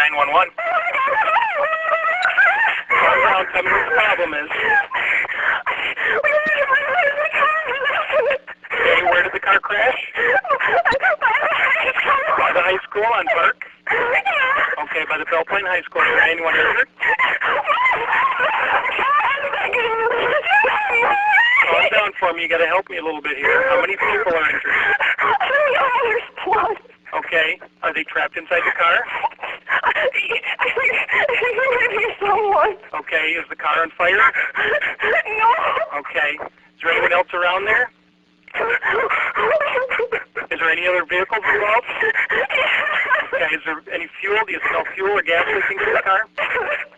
911. Calm down, tell me what the problem is. Okay, where did the car crash? By the high school on Park? Okay, by the Belle Plaine High School. Is there anyone injured? Calm down for me. You got to help me a little bit here. How many people are injured? There's blood. Okay. Are they trapped inside the car? I think there might be someone. Okay. Is the car on fire? No. Okay. Is there anyone else around there? Is there any other vehicles involved? Okay. Is there any fuel? Do you smell fuel or gas leaking from the car?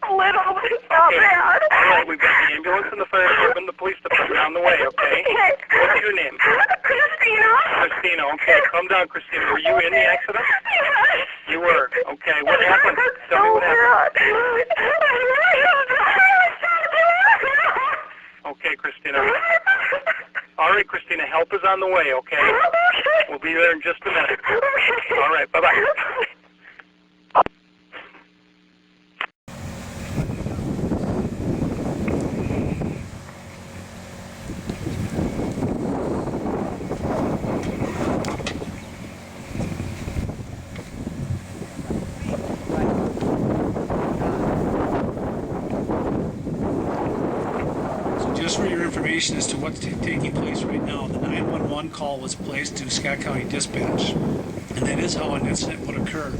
A little, but it's not bad. All right. We've got the ambulance and the fire department and the police department on the way, okay? What's your name? Christina. Christina. Okay. Calm down, Christina. Were you in the accident? Yes. You were. Okay. What happened? Tell me what happened. Okay, Christina. All right, Christina, help is on the way, okay? We'll be there in just a minute. All right, bye-bye. Just for your information as to what's taking place right now, the 911 call was placed to Scott County Dispatch, and that is how an incident would occur.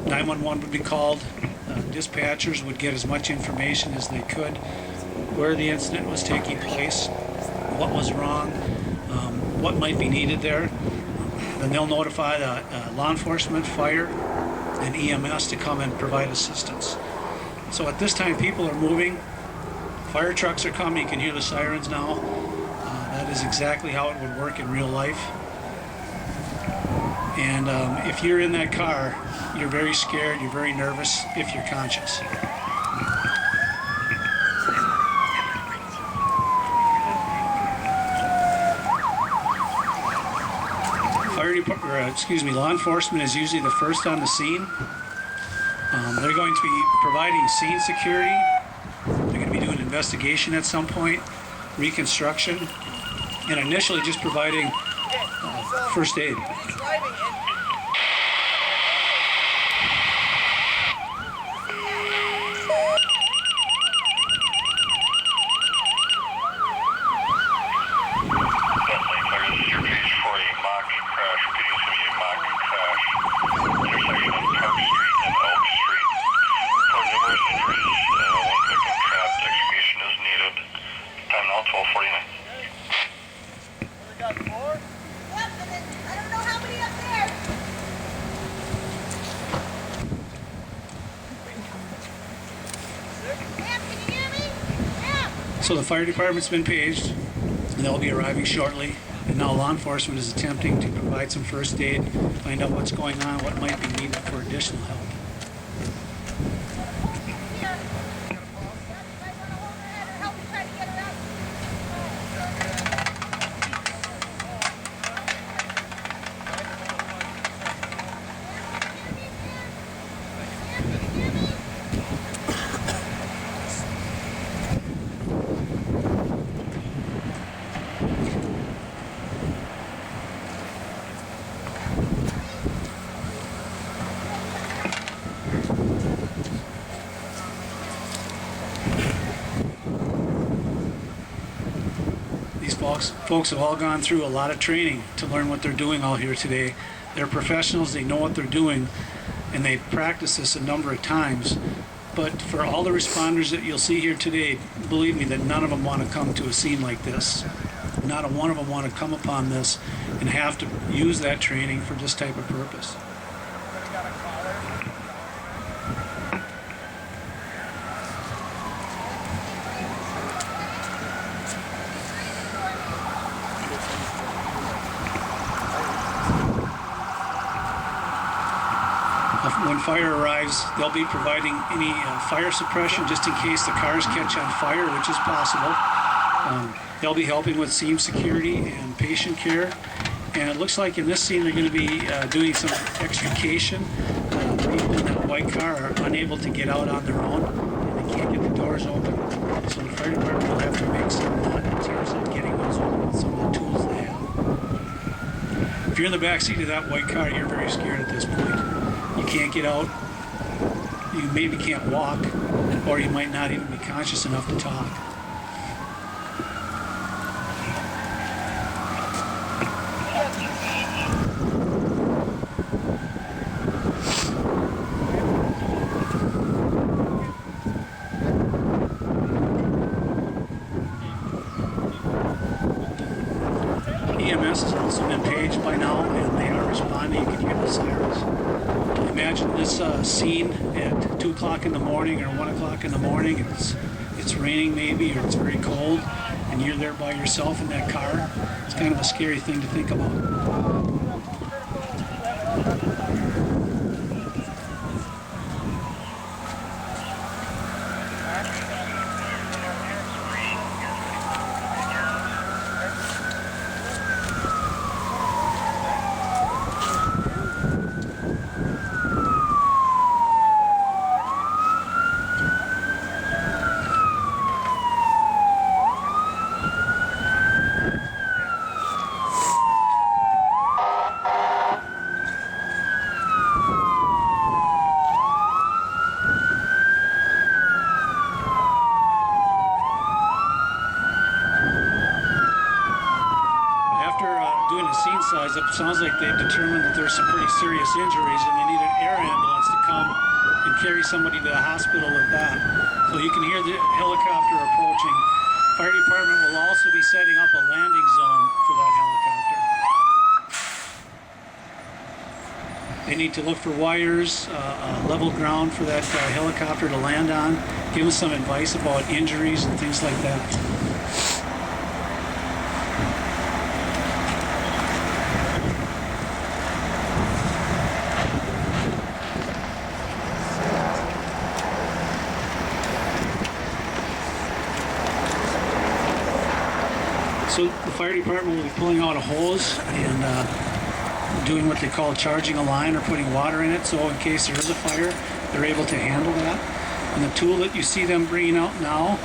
911 would be called, dispatchers would get as much information as they could, where the incident was taking place, what was wrong, what might be needed there. Then they'll notify the law enforcement, fire, and EMS to come and provide assistance. So at this time, people are moving. Fire trucks are coming. You can hear the sirens now. That is exactly how it would work in real life. And if you're in that car, you're very scared, you're very nervous if you're conscious. Law enforcement is usually the first on the scene. They're going to be providing scene security. They're going to be doing investigation at some point, reconstruction, and initially just providing first aid. So the fire department's been paged, and they'll be arriving shortly. And now law enforcement is attempting to provide some first aid, find out what's going on, what might be needed for additional help. Folks have all gone through a lot of training to learn what they're doing all here today. They're professionals, they know what they're doing, and they practice this a number of times. But for all the responders that you'll see here today, believe me that none of them want to come to a scene like this. Not a one of them want to come upon this and have to use that training for this type of purpose. When fire arrives, they'll be providing any fire suppression just in case the cars catch on fire, which is possible. They'll be helping with scene security and patient care. And it looks like in this scene they're going to be doing some extrication, people that that white car are unable to get out on their own, and they can't get the doors open. So the fire department will have to make some attempts at getting those open with some of the tools they have. If you're in the back seat of that white car, you're very scared at this point. You can't get out. You maybe can't walk, or you might not even be conscious enough to talk. EMS has also been paged by now, and they are responding. You can hear the sirens. Imagine this scene at 2 o'clock in the morning or 1 o'clock in the morning. It's raining maybe, or it's very cold, and you're there by yourself in that car. It's kind of a scary thing to think about. It sounds like they've determined that there's some pretty serious injuries and they need an air ambulance to come and carry somebody to the hospital with that. So you can hear the helicopter approaching. Fire department will also be setting up a landing zone for that helicopter. They need to look for wires, level ground for that helicopter to land on, give them some advice about injuries and things like that. So the fire department will be pulling out a hose and doing what they call charging a line or putting water in it, so in case there is a fire, they're able to handle that. And the tool that you see them bringing out now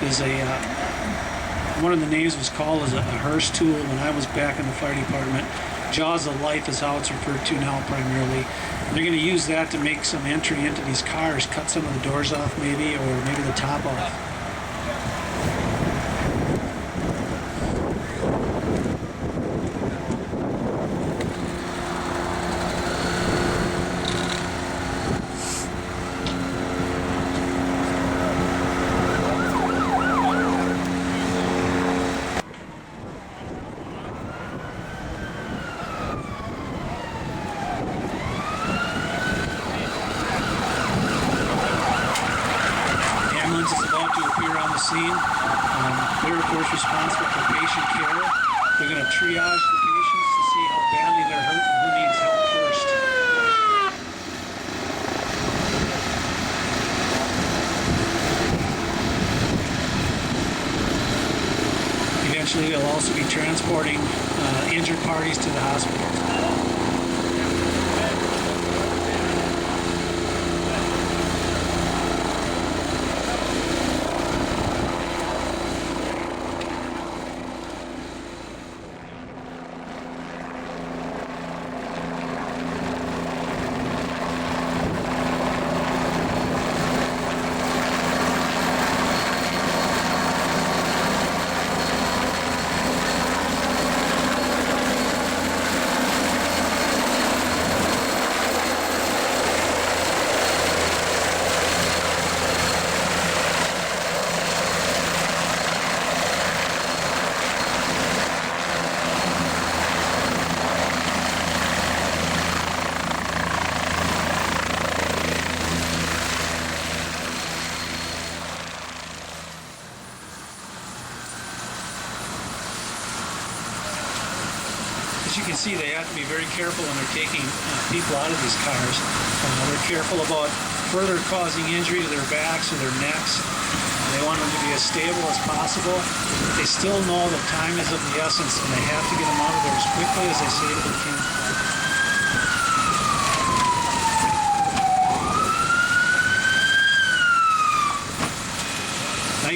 is one of the names was called as a Hearst tool when I was back in the fire department. Jaws of life is how it's referred to now primarily. They're going to use that to make some entry into these cars, cut some of the doors off maybe, or maybe the top off. Scene. They're of course responsible for patient care. They're going to triage the patients to see how badly they're hurt and who needs help first. Eventually they'll also be transporting injured parties to the hospital. As you can see, they have to be very careful when they're taking people out of these cars. They're careful about further causing injury to their backs or their necks. They want them to be as stable as possible. But they still know that time is of the essence and they have to get them out of there as quickly as they safely can.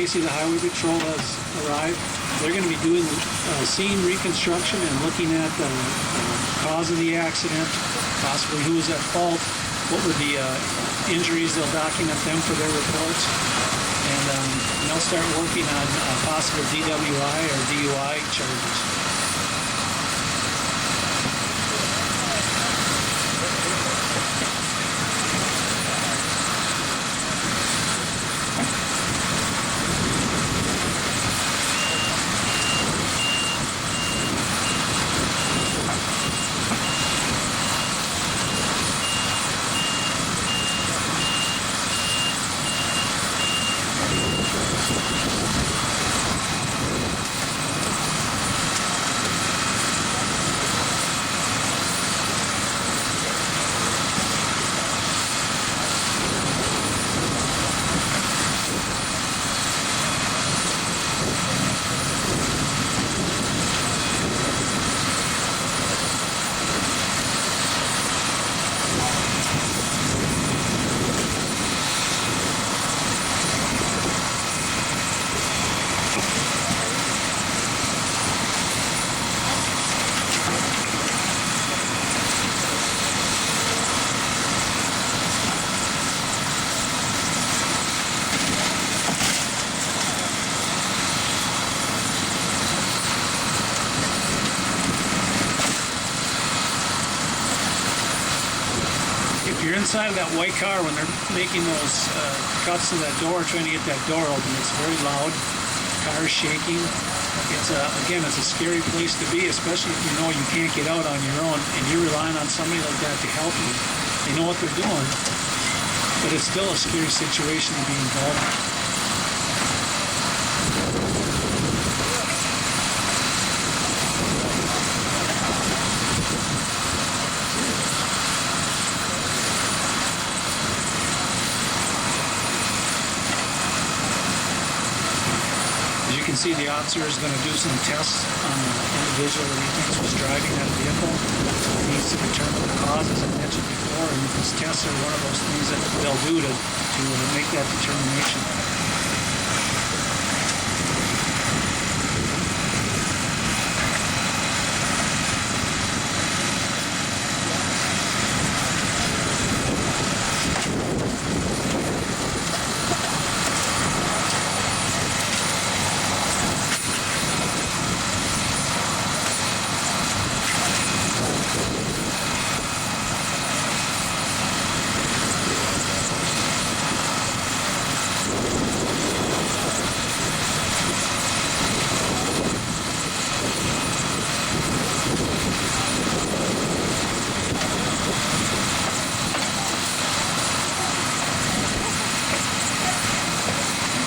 Casey, the Highway Patrol has arrived. They're going to be doing scene reconstruction and looking at the cause of the accident, possibly who was at fault, what were the injuries. They'll document them for their reports, and they'll start working on possible DWI or DUI charges. You're inside of that white car when they're making those cuts to that door, trying to get that door open. It's very loud. The car is shaking. It's again, it's a scary place to be, especially if you know you can't get out on your own and you're relying on somebody like that to help you. They know what they're doing, but it's still a scary situation to be involved in. You can see the officer is going to do some tests on the individual that he thinks was driving that vehicle. He needs to determine the cause, as I mentioned before, and these tests are one of those things that they'll do to make that determination.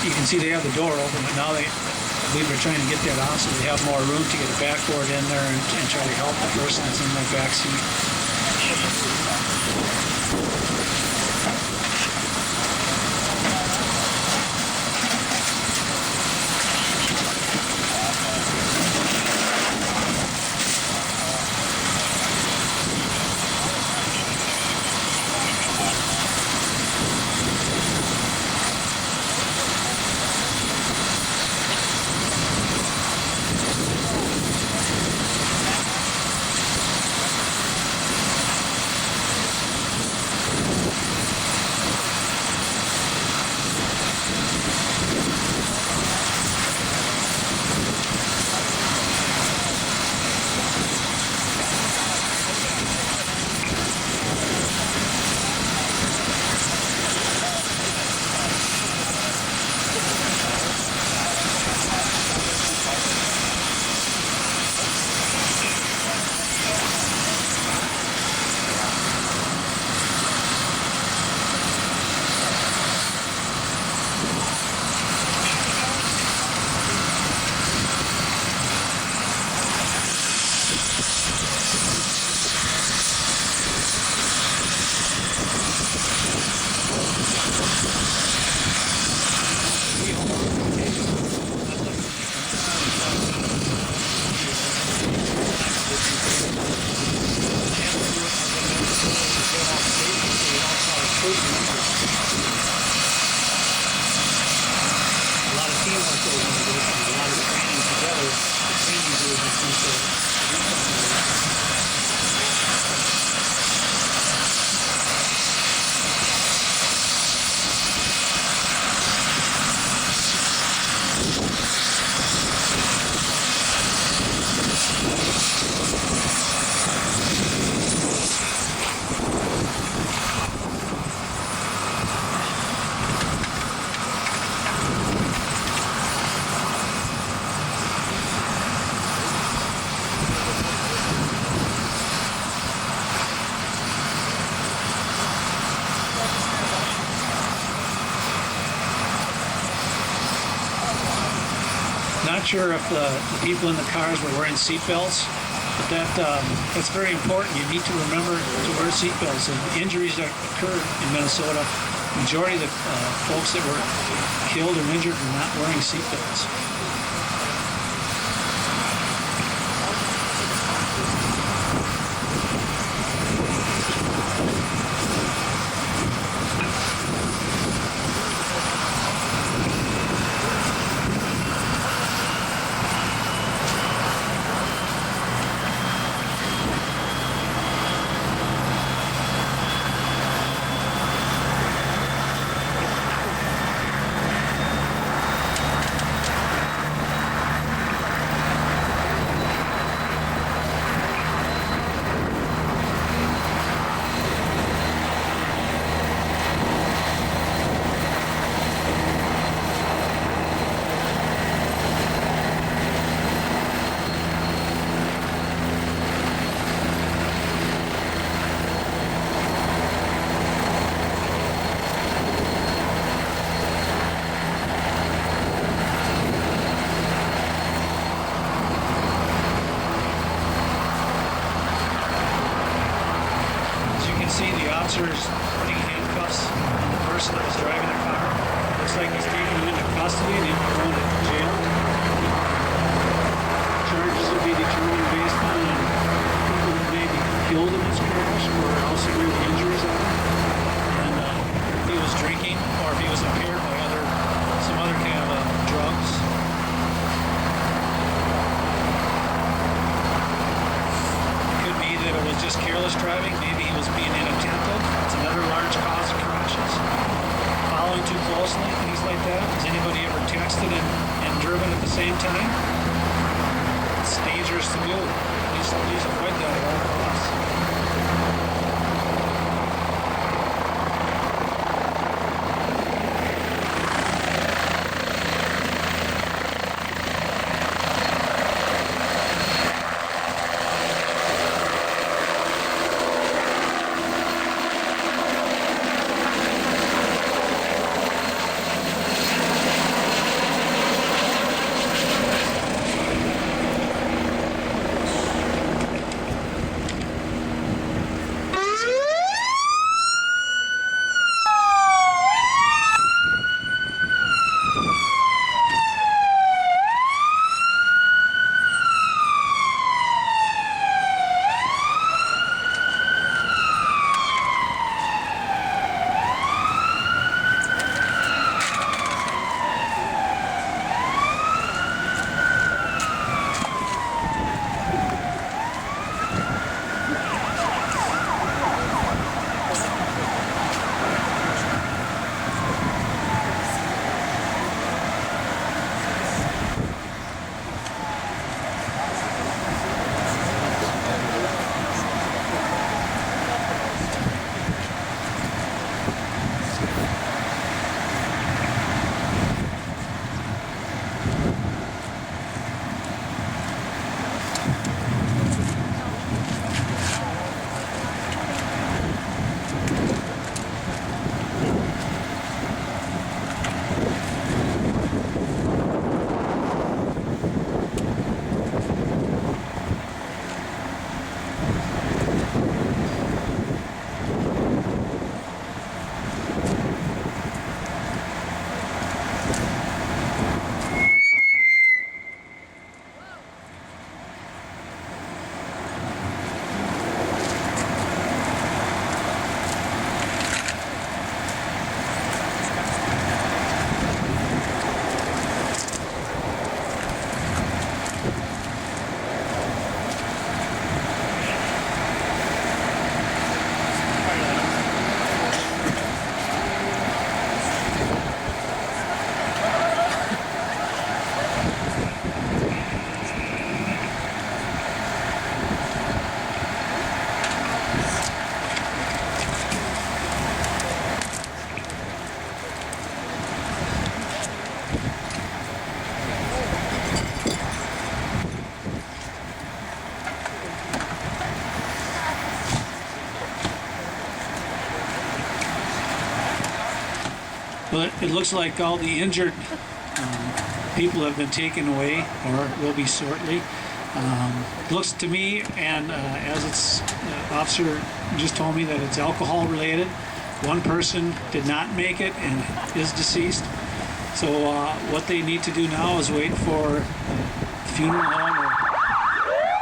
You can see they have the door open, but now I believe they're trying to get that off so they have more room to get a backboard in there and try to help the person that's in that back seat. Not sure if the people in the cars were wearing seatbelts, but that's very important. You need to remember to wear seatbelts. And injuries that occur in Minnesota, majority of the folks that were killed or injured were not wearing seatbelts. See the officers putting handcuffs on the person that was driving the car. Looks like he's taking him into custody and he's going to jail. Charges will be determined based on people that may be killed in this crash or how severe the injuries are. And if he was drinking or if he was impaired by some other kind of drugs. Could be that it was just careless driving. Maybe he was being inattentive. It's another large cause of crashes. Following too closely, things like that. Has anybody ever texted and driven at the same time? It's dangerous to do. Please avoid that at all costs. But it looks like all the injured people have been taken away or will be shortly. Looks to me, and as it's officer just told me, that it's alcohol related. One person did not make it and is deceased. So what they need to do now is wait for funeral home or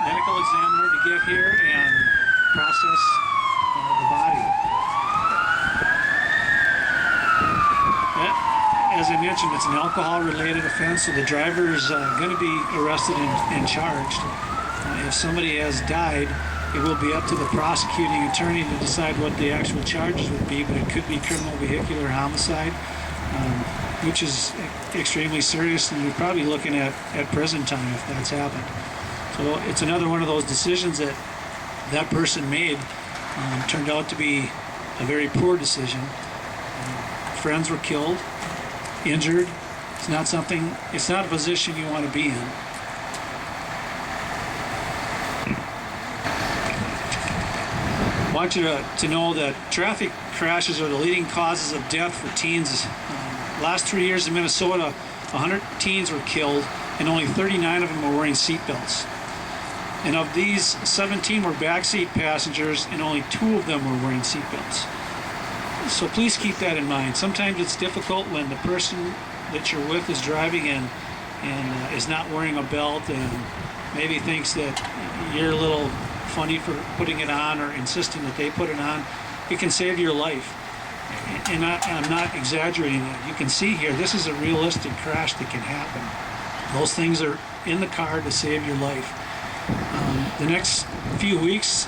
medical examiner to get here and process the body. As I mentioned, it's an alcohol-related offense, so the driver is going to be arrested and charged. If somebody has died, it will be up to the prosecuting attorney to decide what the actual charges would be, but it could be criminal vehicular homicide, which is extremely serious, and you're probably looking at prison time if that's happened. So it's another one of those decisions that person made. Turned out to be a very poor decision. Friends were killed, injured. It's not a position you want to be in. I want you to know that traffic crashes are the leading causes of death for teens. Last 3 years in Minnesota, 100 teens were killed, and only 39 of them were wearing seatbelts. And of these, 17 were backseat passengers, and only 2 of them were wearing seatbelts. So please keep that in mind. Sometimes it's difficult when the person that you're with is driving and is not wearing a belt and maybe thinks that you're a little funny for putting it on or insisting that they put it on. It can save your life. And I'm not exaggerating that. You can see here, this is a realistic crash that can happen. Those things are in the car to save your life. The next few weeks,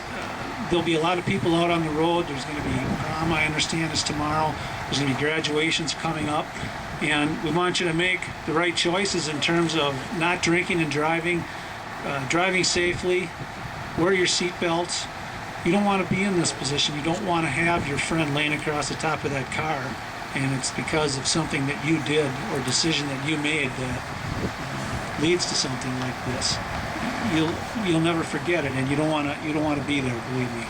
there'll be a lot of people out on the road. There's going to be prom, I understand, is tomorrow. There's going to be graduations coming up. And we want you to make the right choices in terms of not drinking and driving, driving safely, wear your seatbelts. You don't want to be in this position. You don't want to have your friend laying across the top of that car, and it's because of something that you did or decision that you made that leads to something like this. You'll never forget it, and you don't want to be there, believe me.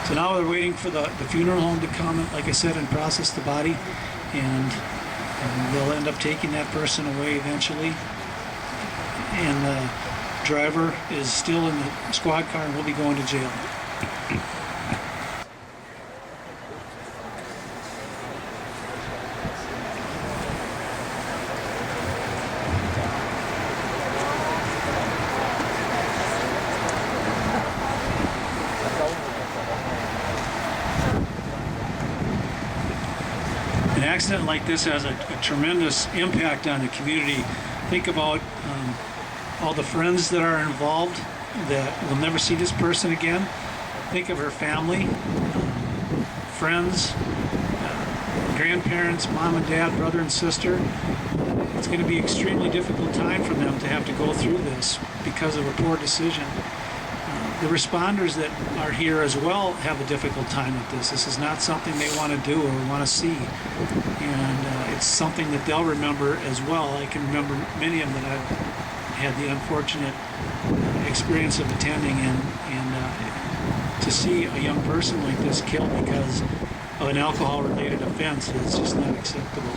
So now they're waiting for the funeral home to come, like I said, and process the body, and they'll end up taking that person away eventually. And the driver is still in the squad car and will be going to jail. An accident like this has a tremendous impact on the community. Think about all the friends that are involved that will never see this person again. Think of her family, friends, grandparents, mom and dad, brother and sister. It's going to be an extremely difficult time for them to have to go through this because of a poor decision. The responders that are here as well have a difficult time with this. This is not something they want to do or want to see. And it's something that they'll remember as well. I can remember many of them that I've had the unfortunate experience of attending, and to see a young person like this killed because of an alcohol-related offense is just not acceptable.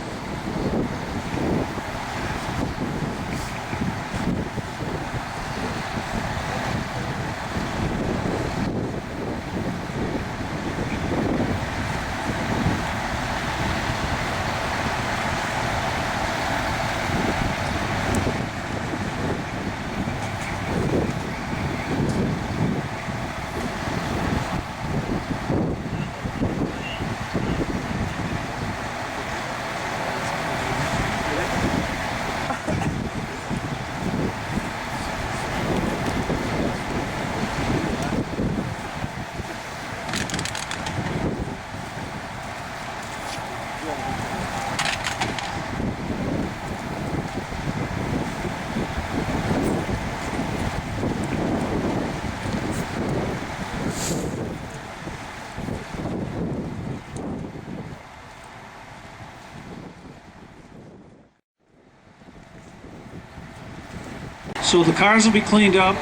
So the cars will be cleaned up,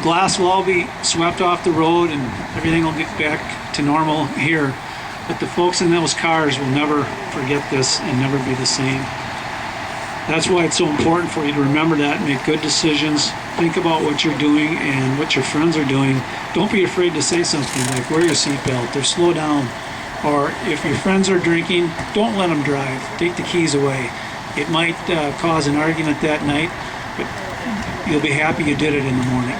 glass will all be swept off the road, and everything will get back to normal here. But the folks in those cars will never forget this and never be the same. That's why it's so important for you to remember that, make good decisions, think about what you're doing and what your friends are doing. Don't be afraid to say something like wear your seatbelt or slow down. Or if your friends are drinking, don't let them drive. Take the keys away. It might cause an argument that night, but you'll be happy you did it in the morning.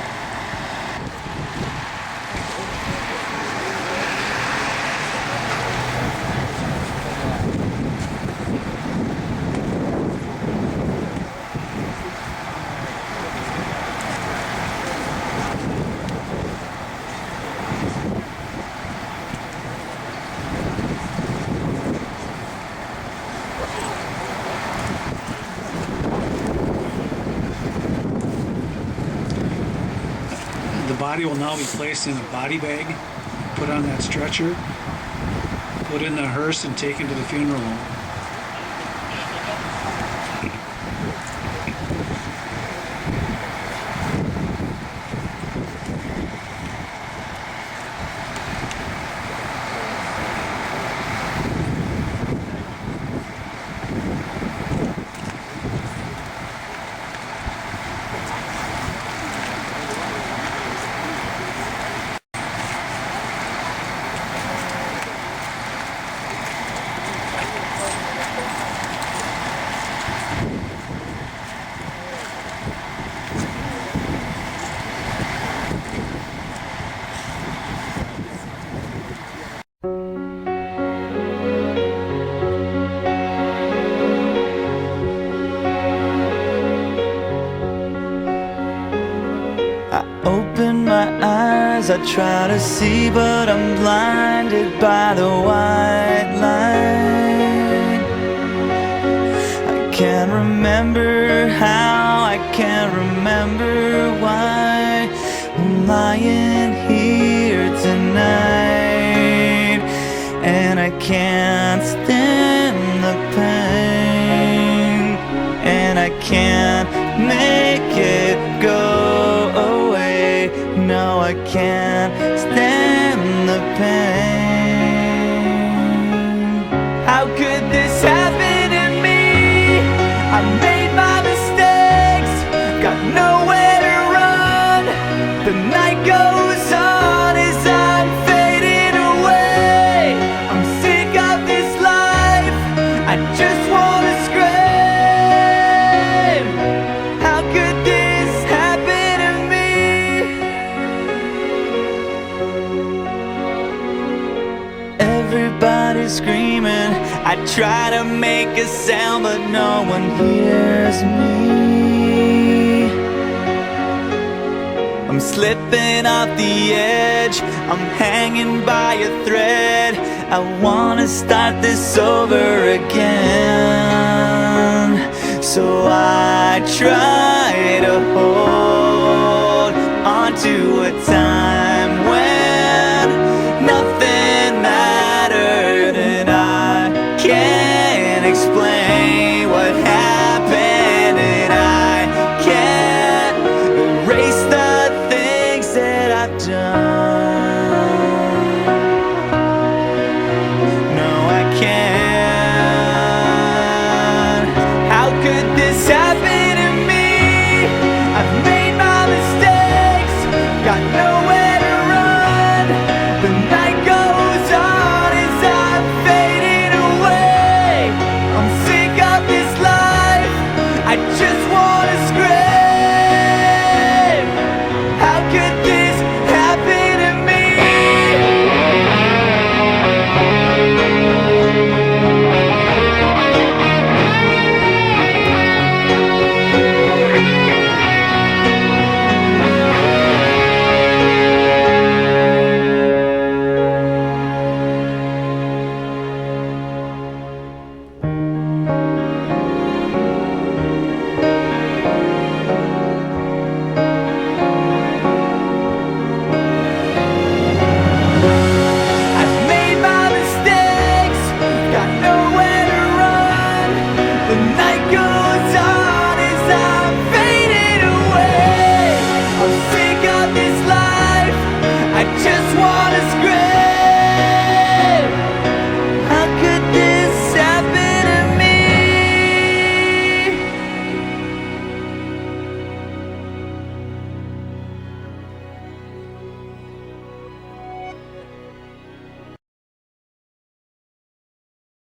The body will now be placed in a body bag, put on that stretcher, put in the hearse, and taken to the funeral home. Open my eyes, I try to see, but I'm blinded by the white light. I can't remember how, I can't remember why I'm lying here tonight, and I can't stand the pain, and I can't make it go. No, I can't stand the pain. How could this happen to me? I made my mistakes, got nowhere to run. The night goes on as I'm fading away. I'm sick of this life, I just wanna scream. How could this happen to me? Everybody's screaming, I try to make a sound, but no one hears me. I'm slipping off the edge, I'm hanging by a thread. I wanna start this over again. So I try to hold on to a time when nothing mattered, and I can't explain what happened, and I can't erase the things that I've done. No, I can't. How could this happen?